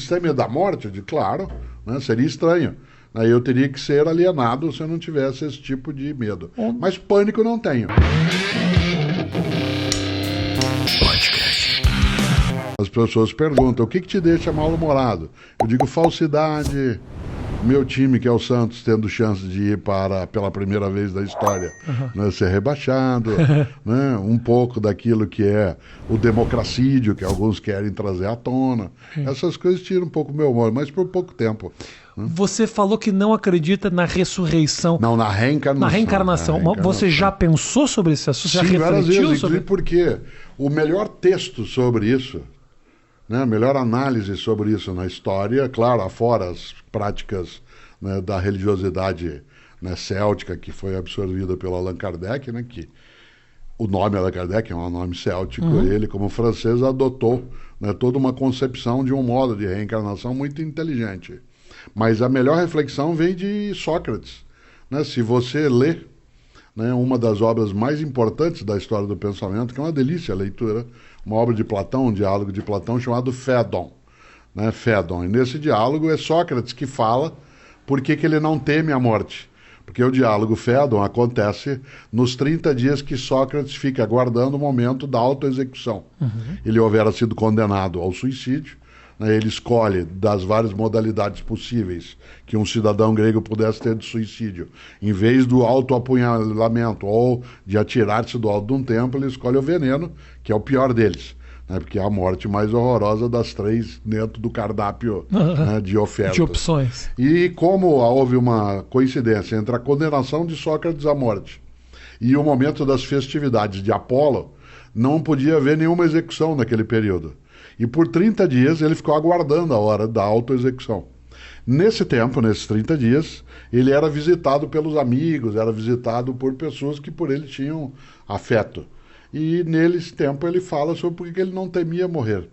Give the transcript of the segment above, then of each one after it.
Você tem medo da morte? Eu digo, claro, né? Seria estranho. Aí eu teria que ser alienado se eu não tivesse esse tipo de medo. Mas pânico não tenho. As pessoas perguntam, o que te deixa mal-humorado? Eu digo, falsidade. Meu time, que é o Santos, tendo chance de ir pela primeira vez da história, né, ser rebaixado, né, um pouco daquilo que é o democracídio, que alguns querem trazer à tona. Essas coisas tiram um pouco o meu humor, mas por pouco tempo. Você falou que não acredita na ressurreição. Não, na reencarnação. Na reencarnação. Você já pensou sobre esse assunto? Já Sim, várias refletiu vezes, sobre? Porque o melhor texto sobre isso, né, a melhor análise sobre isso na história, claro, afora as práticas, né, da religiosidade, né, céltica, que foi absorvida pelo Allan Kardec, né, que o nome Allan Kardec é um nome céltico, ele, como francês, adotou, né, toda uma concepção de um modo de reencarnação muito inteligente. Mas a melhor reflexão vem de Sócrates. Né? Se você lê, né, uma das obras mais importantes da história do pensamento, que é uma delícia a leitura, uma obra de Platão, um diálogo de Platão chamado Fédon. Né? Fédon. E nesse diálogo é Sócrates que fala por que ele não teme a morte. Porque o diálogo Fédon acontece nos 30 dias que Sócrates fica aguardando o momento da autoexecução. Ele houvera sido condenado ao suicídio, né? Ele escolhe das várias modalidades possíveis que um cidadão grego pudesse ter de suicídio. Em vez do autoapunhalamento ou de atirar-se do alto de um templo, ele escolhe o veneno, que é o pior deles. Porque é a morte mais horrorosa das 3 dentro do cardápio, né, de ofertas. De opções. E como houve uma coincidência entre a condenação de Sócrates à morte e o momento das festividades de Apolo, não podia haver nenhuma execução naquele período. E por 30 dias ele ficou aguardando a hora da autoexecução. Nesse tempo, nesses 30 dias, ele era visitado pelos amigos, era visitado por pessoas que por ele tinham afeto. E nesse tempo ele fala sobre por que ele não temia morrer.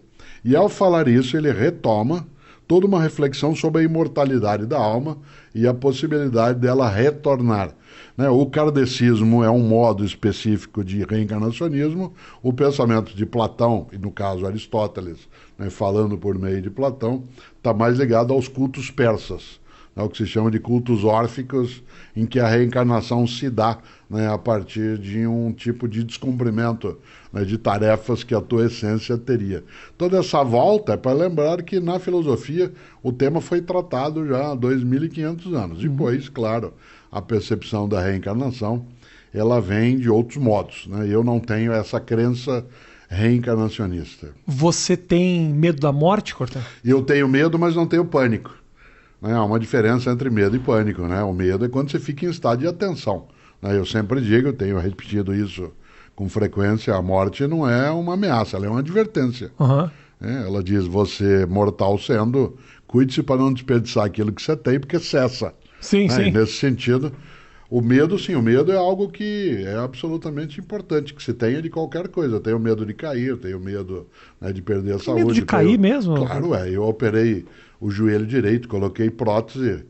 E ao falar isso, ele retoma toda uma reflexão sobre a imortalidade da alma e a possibilidade dela retornar. Né? O kardecismo é um modo específico de reencarnacionismo, o pensamento de Platão, e no caso Aristóteles, né, falando por meio de Platão, está mais ligado aos cultos persas, né, o que se chama de cultos órficos, em que a reencarnação se dá, né, a partir de um tipo de descumprimento, né, de tarefas que a tua essência teria. Toda essa volta é para lembrar que na filosofia o tema foi tratado já há 2.500 anos. Depois, claro, a percepção da reencarnação, ela vem de outros modos. Né? Eu não tenho essa crença reencarnacionista. Você tem medo da morte, Cortella? Eu tenho medo, mas não tenho pânico. Há uma diferença entre medo e pânico. Né? O medo é quando você fica em estado de atenção. Eu sempre digo, eu tenho repetido isso com frequência, a morte não é uma ameaça, ela é uma advertência. Ela diz, você mortal sendo, cuide-se para não desperdiçar aquilo que você tem, porque cessa. Sim, sim. E nesse sentido, o medo, sim, o medo é algo que é absolutamente importante, que se tenha de qualquer coisa. Eu tenho medo de cair, eu tenho medo, né, de perder a saúde. Medo de cair mesmo? Claro, eu operei o joelho direito, coloquei prótese,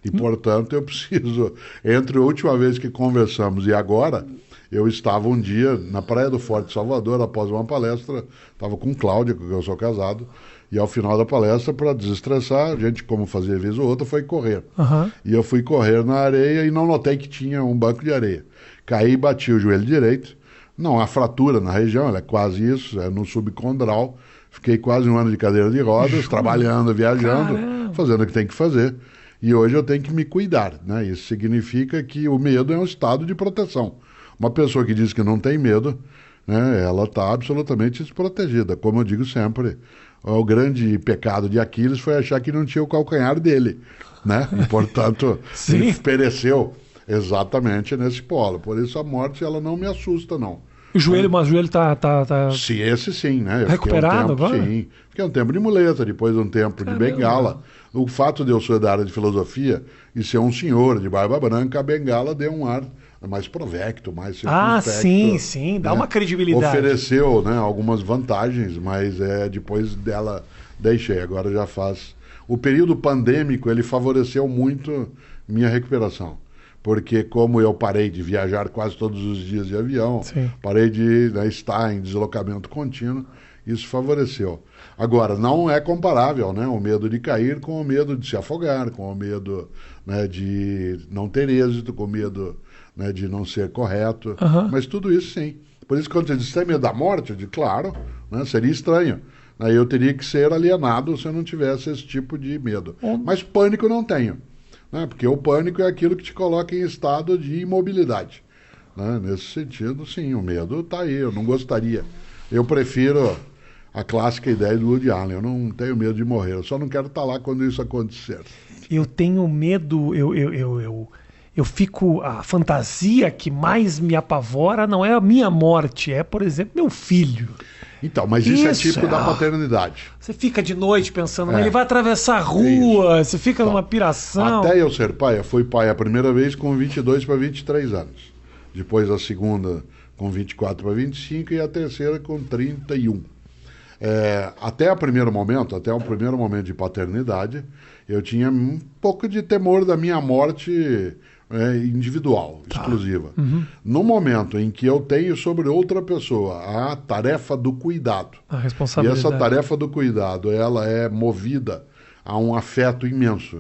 e portanto eu preciso, entre a última vez que conversamos e agora, eu estava um dia na Praia do Forte, Salvador, após uma palestra, estava com Cláudia, com quem eu sou casado, e ao final da palestra, para desestressar, a gente, como fazia vez ou outra, foi correr. E eu fui correr na areia e não notei que tinha um banco de areia. Caí e bati o joelho direito, não há fratura na região, ela é quase isso, é no subcondral. Fiquei quase 1 ano de cadeira de rodas, trabalhando, viajando, fazendo o que tem que fazer. E hoje eu tenho que me cuidar, né? Isso significa que o medo é um estado de proteção. Uma pessoa que diz que não tem medo, né, ela está absolutamente desprotegida. Como eu digo sempre, o grande pecado de Aquiles foi achar que não tinha o calcanhar dele, né? E, portanto, ele pereceu exatamente nesse polo. Por isso a morte, ela não me assusta, não. O joelho, mas o joelho tá... Sim, esse sim, né? Eu recuperado agora? Sim, fiquei um tempo de muleta, depois um tempo de bengala. O fato de eu ser da área de filosofia e ser um senhor de barba branca, a bengala deu um ar mais provecto, mais circunspecto. Sim, dá uma credibilidade. Ofereceu, né, algumas vantagens, mas depois dela deixei, agora já faz... O período pandêmico, ele favoreceu muito minha recuperação. Porque como eu parei de viajar quase todos os dias de avião, parei de estar em deslocamento contínuo, isso favoreceu. Agora, não é comparável, né, o medo de cair com o medo de se afogar, com o medo, né, de não ter êxito, com o medo, né, de não ser correto, mas tudo isso sim. Por isso, quando você diz, tem medo da morte, eu digo, claro, né, seria estranho. Aí eu teria que ser alienado se eu não tivesse esse tipo de medo. Mas pânico não tenho, né, porque o pânico é aquilo que te coloca em estado de imobilidade. Né? Nesse sentido, sim, o medo está aí, eu não gostaria. Eu prefiro a clássica ideia do Woody Allen, eu não tenho medo de morrer, eu só não quero estar lá quando isso acontecer. Eu tenho medo, eu fico, a fantasia que mais me apavora não é a minha morte, é, por exemplo, meu filho. Então, mas isso é tipo da paternidade. Você fica de noite pensando, ele vai atravessar a rua, você fica numa piração. Até eu ser pai, eu fui pai a primeira vez com 22 para 23 anos. Depois a segunda com 24 para 25 e a terceira com 31. Até o primeiro momento de paternidade, eu tinha um pouco de temor da minha morte individual, exclusiva. No momento em que eu tenho sobre outra pessoa a tarefa do cuidado, a responsabilidade. E essa tarefa do cuidado, ela é movida a um afeto imenso,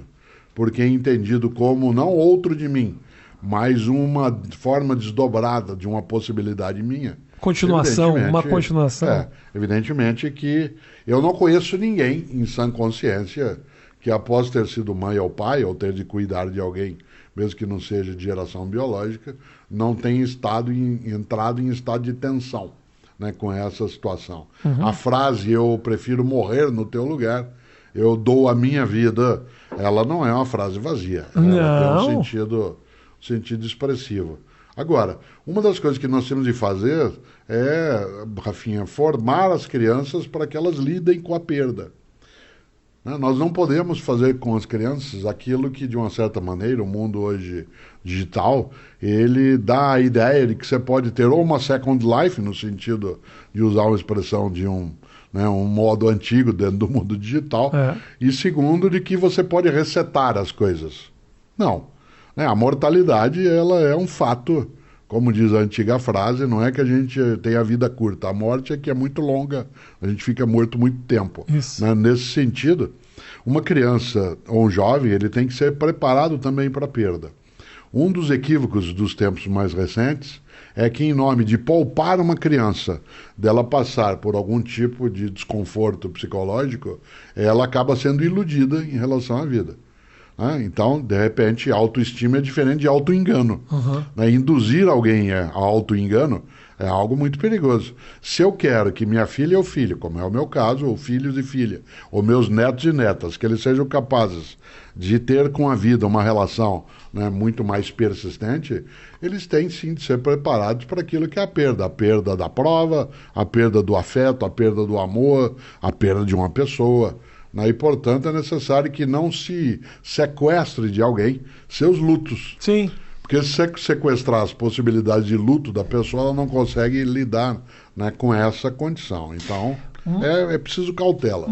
porque é entendido como não outro de mim, mas uma forma desdobrada de uma possibilidade minha. Continuação, uma continuação. Evidentemente que eu não conheço ninguém em sã consciência que após ter sido mãe ou pai, ou ter de cuidar de alguém, mesmo que não seja de geração biológica, não tenha entrado em estado de tensão, né, com essa situação. A frase, eu prefiro morrer no teu lugar, eu dou a minha vida, ela não é uma frase vazia. Ela tem um sentido expressivo. Agora, uma das coisas que nós temos de fazer é, Rafinha, formar as crianças para que elas lidem com a perda. Nós não podemos fazer com as crianças aquilo que, de uma certa maneira, o mundo hoje digital, ele dá a ideia de que você pode ter ou uma second life, no sentido de usar uma expressão de um modo antigo dentro do mundo digital, e segundo, de que você pode resetar as coisas. Não. A mortalidade, ela é um fato, como diz a antiga frase, não é que a gente tem a vida curta, a morte é que é muito longa, a gente fica morto muito tempo. Nesse sentido, uma criança ou um jovem, ele tem que ser preparado também para a perda. Um dos equívocos dos tempos mais recentes é que, em nome de poupar uma criança dela passar por algum tipo de desconforto psicológico, ela acaba sendo iludida em relação à vida. Então, de repente, autoestima é diferente de autoengano. Induzir alguém a autoengano é algo muito perigoso. Se eu quero que minha filha ou filho, como é o meu caso, ou filhos e filha, ou meus netos e netas, que eles sejam capazes de ter com a vida uma relação, né, muito mais persistente, eles têm sim de ser preparados para aquilo que é a perda da prova, a perda do afeto, a perda do amor, a perda de uma pessoa. E, portanto, é necessário que não se sequestre de alguém seus lutos. Sim. Porque se sequestrar as possibilidades de luto da pessoa, ela não consegue lidar, né, com essa condição. Então, é preciso cautela.